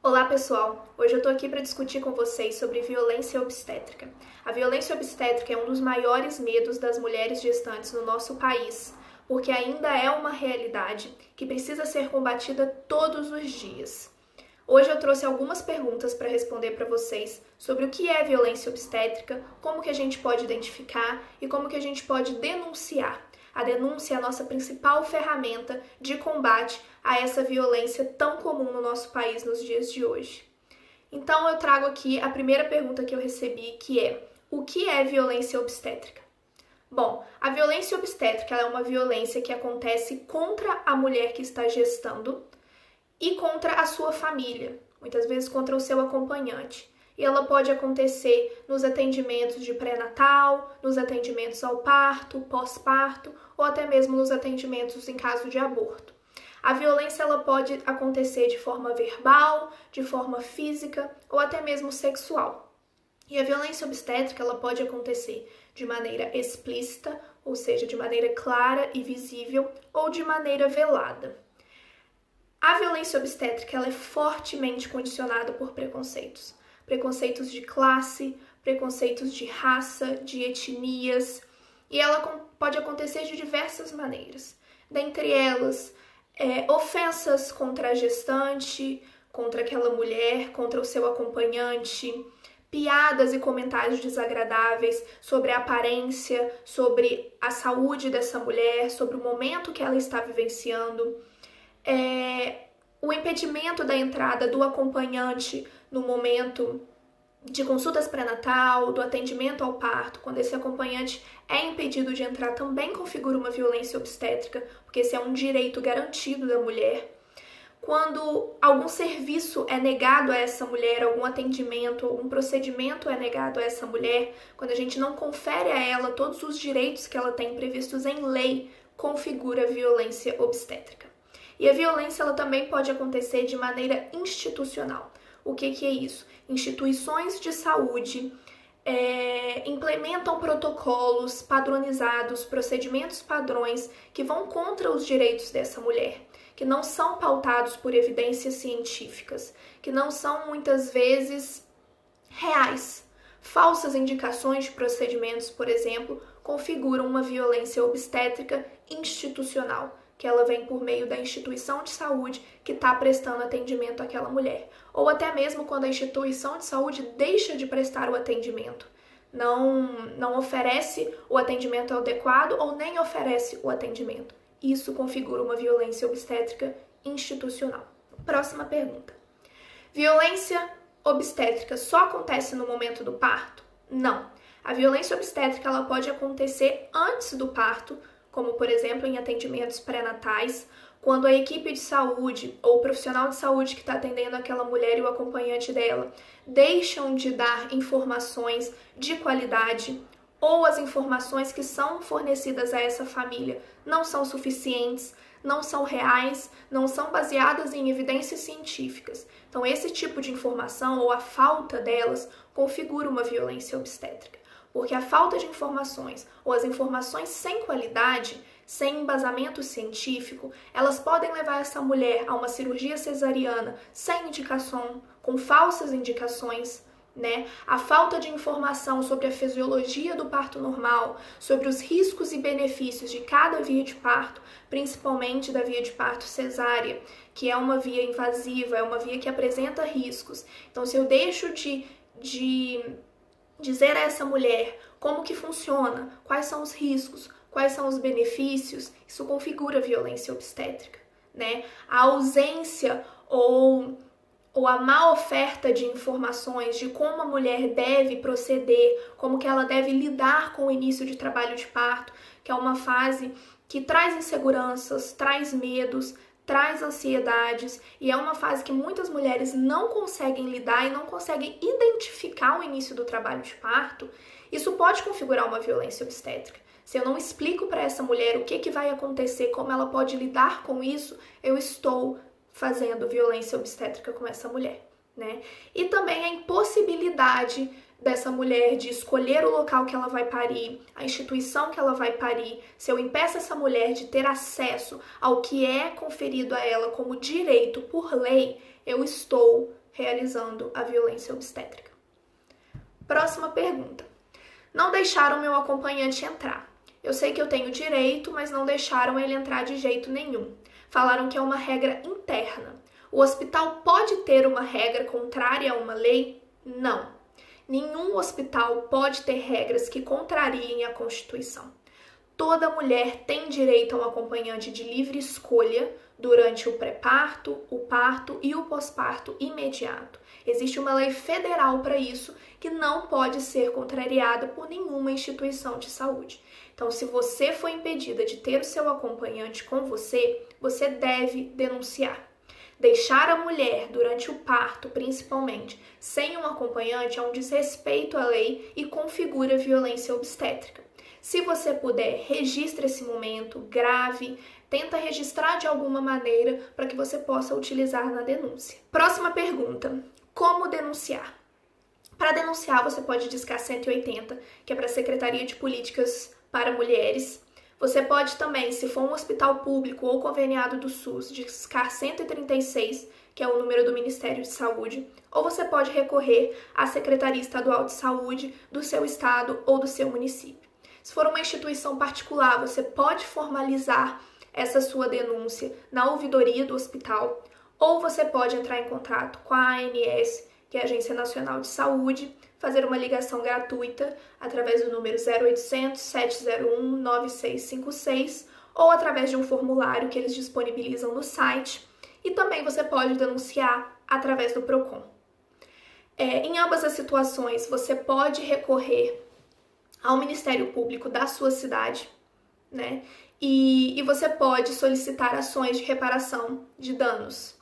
Olá pessoal, hoje eu tô aqui para discutir com vocês sobre violência obstétrica. A violência obstétrica é um dos maiores medos das mulheres gestantes no nosso país, porque ainda é uma realidade que precisa ser combatida todos os dias. Hoje eu trouxe algumas perguntas para responder para vocês sobre o que é violência obstétrica, como que a gente pode identificar e como que a gente pode denunciar. A denúncia é a nossa principal ferramenta de combate a essa violência tão comum no nosso país nos dias de hoje. Então eu trago aqui a primeira pergunta que eu recebi, que é: o que é violência obstétrica? Bom, a violência obstétrica é uma violência que acontece contra a mulher que está gestando e contra a sua família, muitas vezes contra o seu acompanhante. E ela pode acontecer nos atendimentos de pré-natal, nos atendimentos ao parto, pós-parto ou até mesmo nos atendimentos em caso de aborto. A violência ela pode acontecer de forma verbal, de forma física ou até mesmo sexual. E a violência obstétrica ela pode acontecer de maneira explícita, ou seja, de maneira clara e visível, ou de maneira velada. A violência obstétrica ela é fortemente condicionada por preconceitos. Preconceitos de classe, preconceitos de raça, de etnias, e ela pode acontecer de diversas maneiras. Dentre elas, ofensas contra a gestante, contra aquela mulher, contra o seu acompanhante, piadas e comentários desagradáveis sobre a aparência, sobre a saúde dessa mulher, sobre o momento que ela está vivenciando, o impedimento da entrada do acompanhante no momento de consultas pré-natal, do atendimento ao parto, quando esse acompanhante é impedido de entrar, também configura uma violência obstétrica, porque esse é um direito garantido da mulher. Quando algum serviço é negado a essa mulher, algum atendimento, algum procedimento é negado a essa mulher, quando a gente não confere a ela todos os direitos que ela tem previstos em lei, configura violência obstétrica. E a violência ela também pode acontecer de maneira institucional. O que é isso? Instituições de saúde implementam protocolos padronizados, procedimentos padrões que vão contra os direitos dessa mulher, que não são pautados por evidências científicas, que não são muitas vezes reais. Falsas indicações de procedimentos, por exemplo, configuram uma violência obstétrica institucional, que ela vem por meio da instituição de saúde que está prestando atendimento àquela mulher. Ou até mesmo quando a instituição de saúde deixa de prestar o atendimento, não oferece o atendimento adequado ou nem oferece o atendimento. Isso configura uma violência obstétrica institucional. Próxima pergunta. Violência obstétrica só acontece no momento do parto? Não. A violência obstétrica ela pode acontecer antes do parto, como, por exemplo, em atendimentos pré-natais, quando a equipe de saúde ou o profissional de saúde que está atendendo aquela mulher e o acompanhante dela deixam de dar informações de qualidade ou as informações que são fornecidas a essa família não são suficientes, não são reais, não são baseadas em evidências científicas. Então, esse tipo de informação ou a falta delas configura uma violência obstétrica. Porque a falta de informações ou as informações sem qualidade, sem embasamento científico, elas podem levar essa mulher a uma cirurgia cesariana sem indicação, com falsas indicações, né? A falta de informação sobre a fisiologia do parto normal, sobre os riscos e benefícios de cada via de parto, principalmente da via de parto cesárea, que é uma via invasiva, é uma via que apresenta riscos. Então, se eu deixo de dizer a essa mulher como que funciona, quais são os riscos, quais são os benefícios, isso configura violência obstétrica, né? A ausência ou a má oferta de informações de como a mulher deve proceder, como que ela deve lidar com o início de trabalho de parto, que é uma fase que traz inseguranças, traz medos, traz ansiedades, e é uma fase que muitas mulheres não conseguem lidar e não conseguem identificar o início do trabalho de parto. Isso pode configurar uma violência obstétrica. Se eu não explico para essa mulher o que vai acontecer, como ela pode lidar com isso, eu estou fazendo violência obstétrica com essa mulher, né? E também a impossibilidade dessa mulher de escolher o local que ela vai parir, a instituição que ela vai parir. Se eu impeço essa mulher de ter acesso ao que é conferido a ela como direito por lei, eu estou realizando a violência obstétrica. Próxima pergunta. Não deixaram meu acompanhante entrar. Eu sei que eu tenho direito, mas não deixaram ele entrar de jeito nenhum. Falaram que é uma regra interna. O hospital pode ter uma regra contrária a uma lei? Não. Nenhum hospital pode ter regras que contrariem a Constituição. Toda mulher tem direito a um acompanhante de livre escolha durante o pré-parto, o parto e o pós-parto imediato. Existe uma lei federal para isso que não pode ser contrariada por nenhuma instituição de saúde. Então, se você foi impedida de ter o seu acompanhante com você, você deve denunciar. Deixar a mulher, durante o parto, principalmente, sem um acompanhante é um desrespeito à lei e configura violência obstétrica. Se você puder, registre esse momento, grave, tenta registrar de alguma maneira para que você possa utilizar na denúncia. Próxima pergunta. Como denunciar? Para denunciar, você pode discar 180, que é para a Secretaria de Políticas para Mulheres. Você pode também, se for um hospital público ou conveniado do SUS, discar 136, que é o número do Ministério de Saúde, ou você pode recorrer à Secretaria Estadual de Saúde do seu estado ou do seu município. Se for uma instituição particular, você pode formalizar essa sua denúncia na ouvidoria do hospital, ou você pode entrar em contato com a ANS, que é a Agência Nacional de Saúde, fazer uma ligação gratuita através do número 0800 701 9656 ou através de um formulário que eles disponibilizam no site. E também você pode denunciar através do PROCON. Em ambas as situações, você pode recorrer ao Ministério Público da sua cidade, né? E você pode solicitar ações de reparação de danos.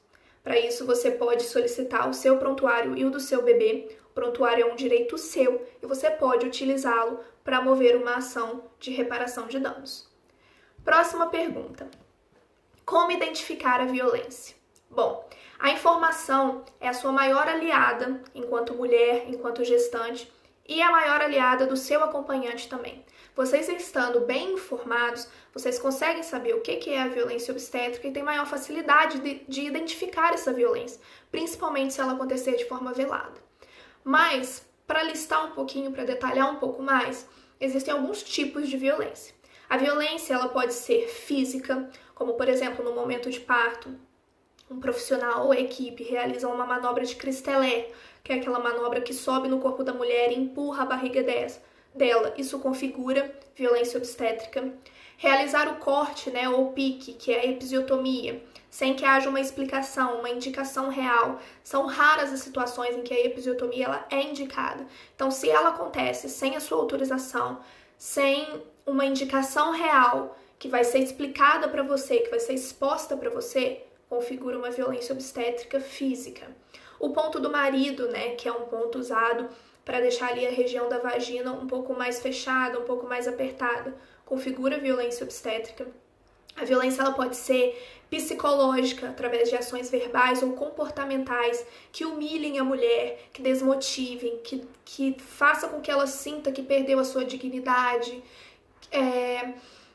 Para isso, você pode solicitar o seu prontuário e o do seu bebê. O prontuário é um direito seu e você pode utilizá-lo para mover uma ação de reparação de danos. Próxima pergunta. Como identificar a violência? Bom, a informação é a sua maior aliada enquanto mulher, enquanto gestante, e a maior aliada do seu acompanhante também. Vocês estando bem informados, vocês conseguem saber o que é a violência obstétrica e têm maior facilidade de identificar essa violência, principalmente se ela acontecer de forma velada. Mas, para listar um pouquinho, para detalhar um pouco mais, existem alguns tipos de violência. A violência ela pode ser física, como por exemplo no momento de parto, um profissional ou a equipe realizam uma manobra de Christelé, que é aquela manobra que sobe no corpo da mulher e empurra a barriga dela. Isso configura violência obstétrica. Realizar o corte, ou pique, que é a episiotomia, sem que haja uma explicação, uma indicação real. São raras as situações em que a episiotomia ela é indicada. Então, se ela acontece sem a sua autorização, sem uma indicação real que vai ser explicada para você, que vai ser exposta para você, configura uma violência obstétrica física. O ponto do marido, que é um ponto usado para deixar ali a região da vagina um pouco mais fechada, um pouco mais apertada, configura violência obstétrica. A violência ela pode ser psicológica, através de ações verbais ou comportamentais que humilhem a mulher, que desmotivem, que façam com que ela sinta que perdeu a sua dignidade,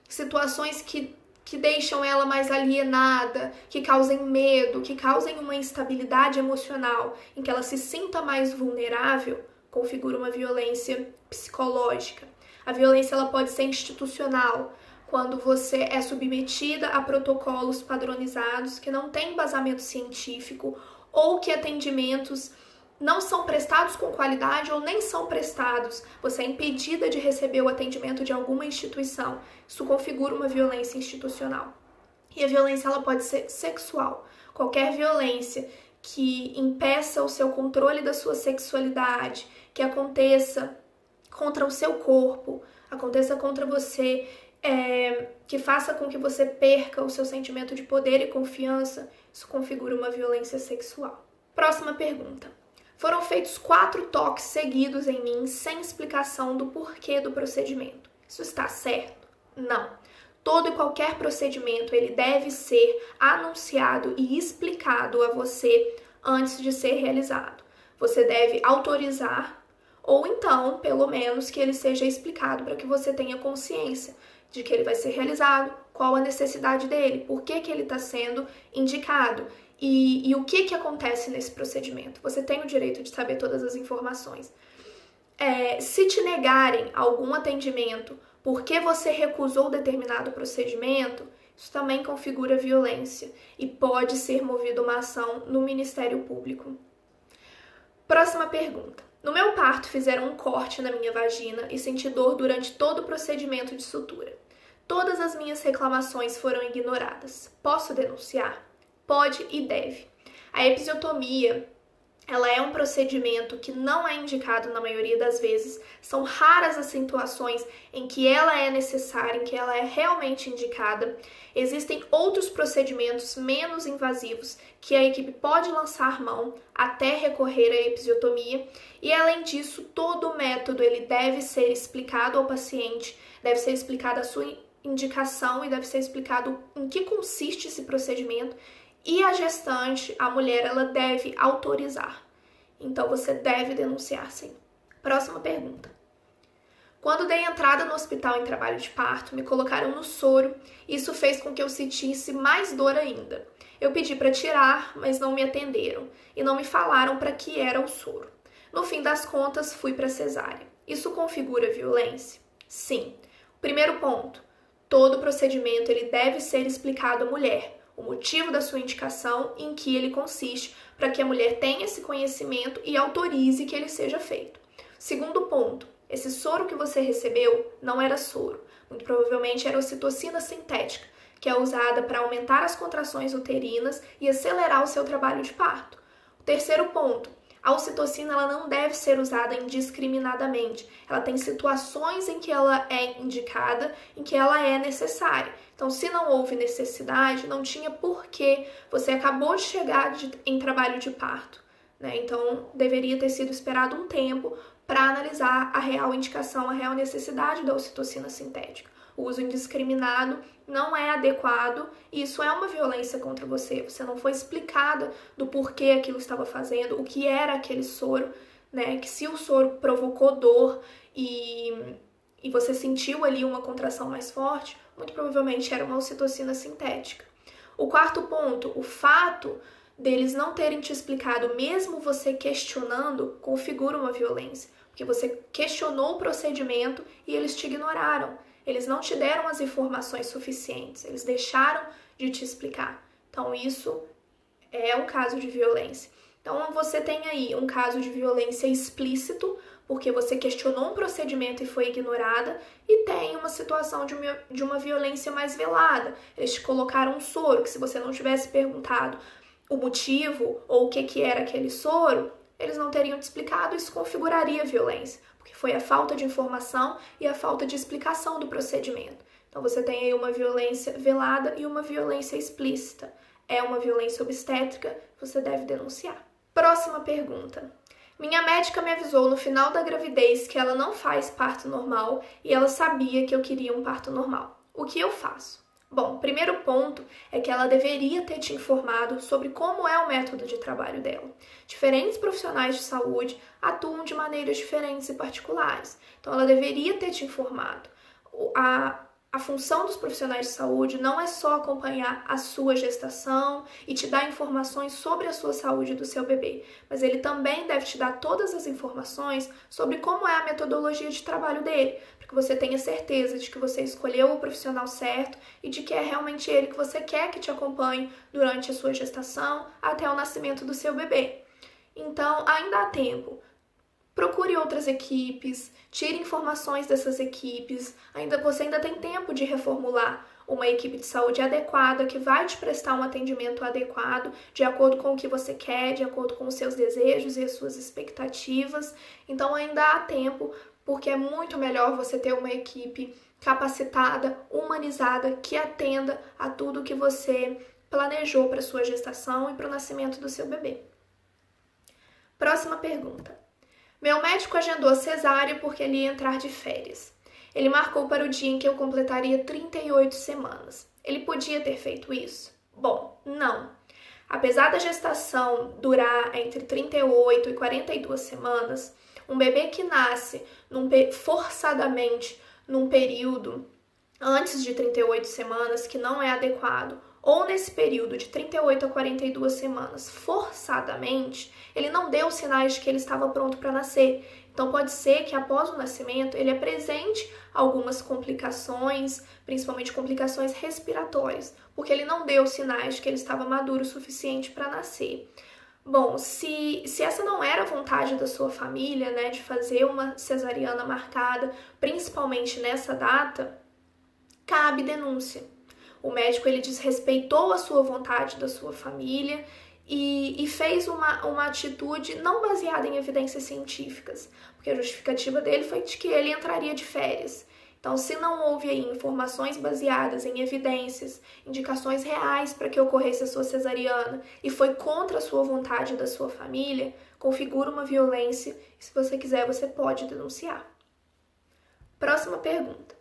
situações que deixam ela mais alienada, que causem medo, que causem uma instabilidade emocional, em que ela se sinta mais vulnerável, configura uma violência psicológica. A violência ela pode ser institucional, quando você é submetida a protocolos padronizados que não têm embasamento científico ou que atendimentos não são prestados com qualidade ou nem são prestados. Você é impedida de receber o atendimento de alguma instituição. Isso configura uma violência institucional. E a violência ela pode ser sexual. Qualquer violência que impeça o seu controle da sua sexualidade, que aconteça contra o seu corpo, aconteça contra você, que faça com que você perca o seu sentimento de poder e confiança, isso configura uma violência sexual. Próxima pergunta. Foram feitos 4 toques seguidos em mim sem explicação do porquê do procedimento. Isso está certo? Não. Todo e qualquer procedimento ele deve ser anunciado e explicado a você antes de ser realizado. Você deve autorizar ou então, pelo menos, que ele seja explicado para que você tenha consciência de que ele vai ser realizado, qual a necessidade dele, por que ele está sendo indicado. E o que acontece nesse procedimento? Você tem o direito de saber todas as informações. Se te negarem algum atendimento porque você recusou determinado procedimento, isso também configura violência e pode ser movida uma ação no Ministério Público. Próxima pergunta. No meu parto, fizeram um corte na minha vagina e senti dor durante todo o procedimento de sutura. Todas as minhas reclamações foram ignoradas. Posso denunciar? Pode e deve. A episiotomia, ela é um procedimento que não é indicado na maioria das vezes. São raras as situações em que ela é necessária, em que ela é realmente indicada. Existem outros procedimentos menos invasivos que a equipe pode lançar mão até recorrer à episiotomia. E além disso, todo o método ele deve ser explicado ao paciente, deve ser explicada a sua indicação e deve ser explicado em que consiste esse procedimento. E a gestante, a mulher, ela deve autorizar. Então, você deve denunciar, sim. Próxima pergunta. Quando dei entrada no hospital em trabalho de parto, me colocaram no soro. Isso fez com que eu sentisse mais dor ainda. Eu pedi para tirar, mas não me atenderam. E não me falaram para que era o soro. No fim das contas, fui para cesárea. Isso configura violência? Sim. Primeiro ponto. Todo procedimento ele deve ser explicado à mulher. O motivo da sua indicação, em que ele consiste, para que a mulher tenha esse conhecimento e autorize que ele seja feito. Segundo ponto, esse soro que você recebeu não era soro, muito provavelmente era ocitocina sintética, que é usada para aumentar as contrações uterinas e acelerar o seu trabalho de parto. O terceiro ponto, a ocitocina ela não deve ser usada indiscriminadamente. Ela tem situações em que ela é indicada, em que ela é necessária. Então, se não houve necessidade, não tinha porquê. Você acabou de chegar em trabalho de parto, né? Então, deveria ter sido esperado um tempo para analisar a real indicação, a real necessidade da ocitocina sintética. O uso indiscriminado não é adequado e isso é uma violência contra você. Você não foi explicada do porquê aquilo estava fazendo, o que era aquele soro, né? Que se o soro provocou dor e você sentiu ali uma contração mais forte, muito provavelmente era uma ocitocina sintética. O quarto ponto, o fato deles não terem te explicado, mesmo você questionando, configura uma violência. Porque você questionou o procedimento e eles te ignoraram. Eles não te deram as informações suficientes, eles deixaram de te explicar. Então, isso é um caso de violência. Então, você tem aí um caso de violência explícito, porque você questionou um procedimento e foi ignorada, e tem uma situação de uma violência mais velada. Eles te colocaram um soro, que se você não tivesse perguntado o motivo ou o que era aquele soro, eles não teriam te explicado, isso configuraria violência, porque foi a falta de informação e a falta de explicação do procedimento. Então você tem aí uma violência velada e uma violência explícita. É uma violência obstétrica, você deve denunciar. Próxima pergunta. Minha médica me avisou no final da gravidez que ela não faz parto normal e ela sabia que eu queria um parto normal. O que eu faço? Bom, primeiro ponto é que ela deveria ter te informado sobre como é o método de trabalho dela. Diferentes profissionais de saúde atuam de maneiras diferentes e particulares. Então, ela deveria ter te informado. A função dos profissionais de saúde não é só acompanhar a sua gestação e te dar informações sobre a sua saúde do seu bebê, mas ele também deve te dar todas as informações sobre como é a metodologia de trabalho dele, para que você tenha certeza de que você escolheu o profissional certo e de que é realmente ele que você quer que te acompanhe durante a sua gestação até o nascimento do seu bebê. Então, ainda há tempo. Procure outras equipes, tire informações dessas equipes. Você ainda tem tempo de reformular uma equipe de saúde adequada que vai te prestar um atendimento adequado, de acordo com o que você quer, de acordo com os seus desejos e as suas expectativas. Então ainda há tempo, porque é muito melhor você ter uma equipe capacitada, humanizada, que atenda a tudo que você planejou para sua gestação e para o nascimento do seu bebê. Próxima pergunta. Meu médico agendou a cesárea porque ele ia entrar de férias. Ele marcou para o dia em que eu completaria 38 semanas. Ele podia ter feito isso? Bom, não. Apesar da gestação durar entre 38 e 42 semanas, um bebê que nasce forçadamente num período antes de 38 semanas, que não é adequado, ou nesse período de 38 a 42 semanas, forçadamente, ele não deu sinais de que ele estava pronto para nascer. Então pode ser que após o nascimento ele apresente algumas complicações, principalmente complicações respiratórias, porque ele não deu sinais de que ele estava maduro o suficiente para nascer. Bom, se essa não era a vontade da sua família, né, de fazer uma cesariana marcada, principalmente nessa data, cabe denúncia. O médico ele desrespeitou a sua vontade da sua família e fez uma atitude não baseada em evidências científicas, porque a justificativa dele foi de que ele entraria de férias. Então, se não houve aí informações baseadas em evidências, indicações reais para que ocorresse a sua cesariana e foi contra a sua vontade da sua família, configura uma violência e, se você quiser, você pode denunciar. Próxima pergunta.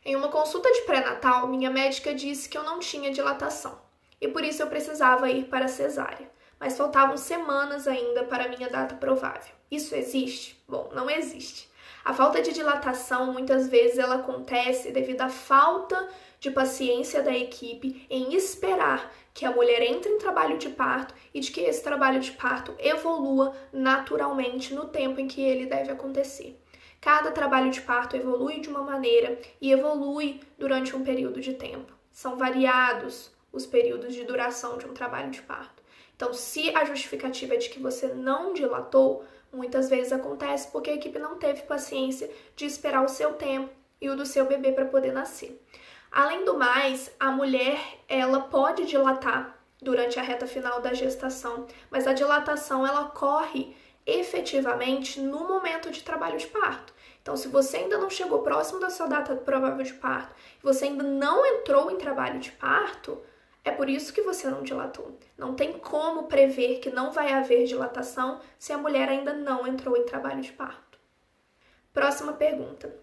Em uma consulta de pré-natal, minha médica disse que eu não tinha dilatação e por isso eu precisava ir para a cesárea, mas faltavam semanas ainda para a minha data provável. Isso existe? Bom, não existe. A falta de dilatação, muitas vezes, ela acontece devido à falta de paciência da equipe em esperar que a mulher entre em trabalho de parto e de que esse trabalho de parto evolua naturalmente no tempo em que ele deve acontecer. Cada trabalho de parto evolui de uma maneira e evolui durante um período de tempo. São variados os períodos de duração de um trabalho de parto. Então, se a justificativa é de que você não dilatou, muitas vezes acontece porque a equipe não teve paciência de esperar o seu tempo e o do seu bebê para poder nascer. Além do mais, a mulher ela pode dilatar durante a reta final da gestação, mas a dilatação ela ocorre efetivamente no momento de trabalho de parto. Então, se você ainda não chegou próximo da sua data provável de parto, e você ainda não entrou em trabalho de parto, é por isso que você não dilatou. Não tem como prever que não vai haver dilatação se a mulher ainda não entrou em trabalho de parto. Próxima pergunta.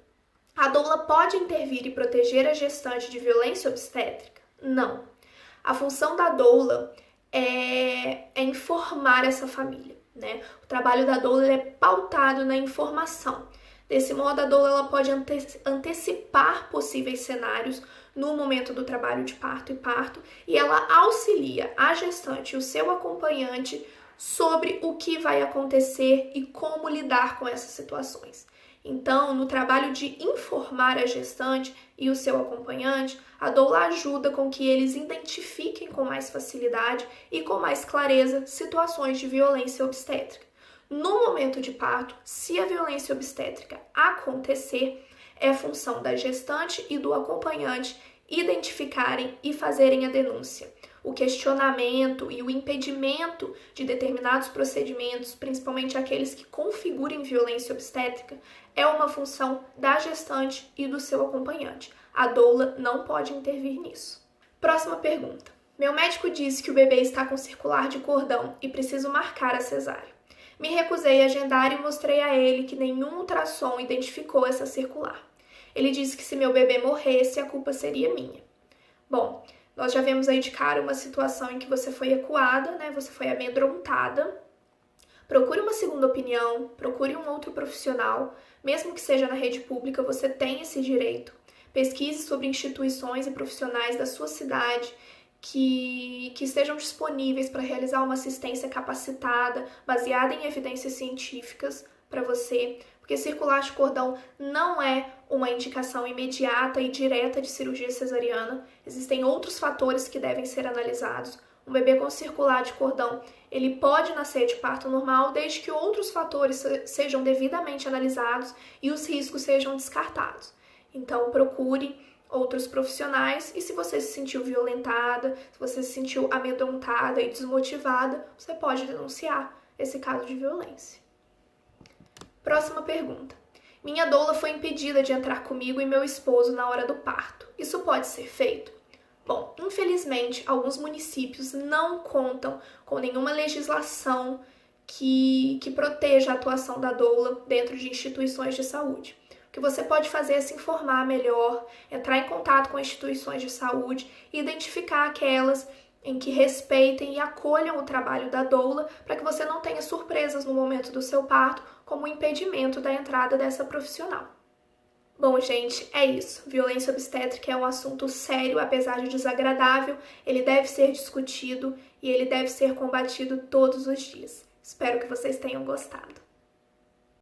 A doula pode intervir e proteger a gestante de violência obstétrica? Não. A função da doula é informar essa família, né? O trabalho da doula é pautado na informação. Desse modo, a doula ela pode antecipar possíveis cenários no momento do trabalho de parto e ela auxilia a gestante e o seu acompanhante sobre o que vai acontecer e como lidar com essas situações. Então, no trabalho de informar a gestante e o seu acompanhante, a doula ajuda com que eles identifiquem com mais facilidade e com mais clareza situações de violência obstétrica. No momento de parto, se a violência obstétrica acontecer, é função da gestante e do acompanhante identificarem e fazerem a denúncia. O questionamento e o impedimento de determinados procedimentos, principalmente aqueles que configurem violência obstétrica, é uma função da gestante e do seu acompanhante. A doula não pode intervir nisso. Próxima pergunta. Meu médico disse que o bebê está com circular de cordão e preciso marcar a cesárea. Me recusei a agendar e mostrei a ele que nenhum ultrassom identificou essa circular. Ele disse que se meu bebê morresse, a culpa seria minha. Bom, nós já vemos aí de cara uma situação em que você foi ecoada, né? Você foi amedrontada. Procure uma segunda opinião, procure um outro profissional. Mesmo que seja na rede pública, você tem esse direito. Pesquise sobre instituições e profissionais da sua cidade que estejam disponíveis para realizar uma assistência capacitada, baseada em evidências científicas para você, porque circular de cordão não é uma indicação imediata e direta de cirurgia cesariana. Existem outros fatores que devem ser analisados. Um bebê com circular de cordão, ele pode nascer de parto normal desde que outros fatores sejam devidamente analisados e os riscos sejam descartados. Então, procure outros profissionais e se você se sentiu violentada, se você se sentiu amedrontada e desmotivada, você pode denunciar esse caso de violência. Próxima pergunta. Minha doula foi impedida de entrar comigo e meu esposo na hora do parto. Isso pode ser feito? Bom, infelizmente, alguns municípios não contam com nenhuma legislação que proteja a atuação da doula dentro de instituições de saúde. O que você pode fazer é se informar melhor, entrar em contato com instituições de saúde e identificar aquelas em que respeitem e acolham o trabalho da doula para que você não tenha surpresas no momento do seu parto, como o impedimento da entrada dessa profissional. Bom, gente, é isso. Violência obstétrica é um assunto sério, apesar de desagradável. Ele deve ser discutido e ele deve ser combatido todos os dias. Espero que vocês tenham gostado.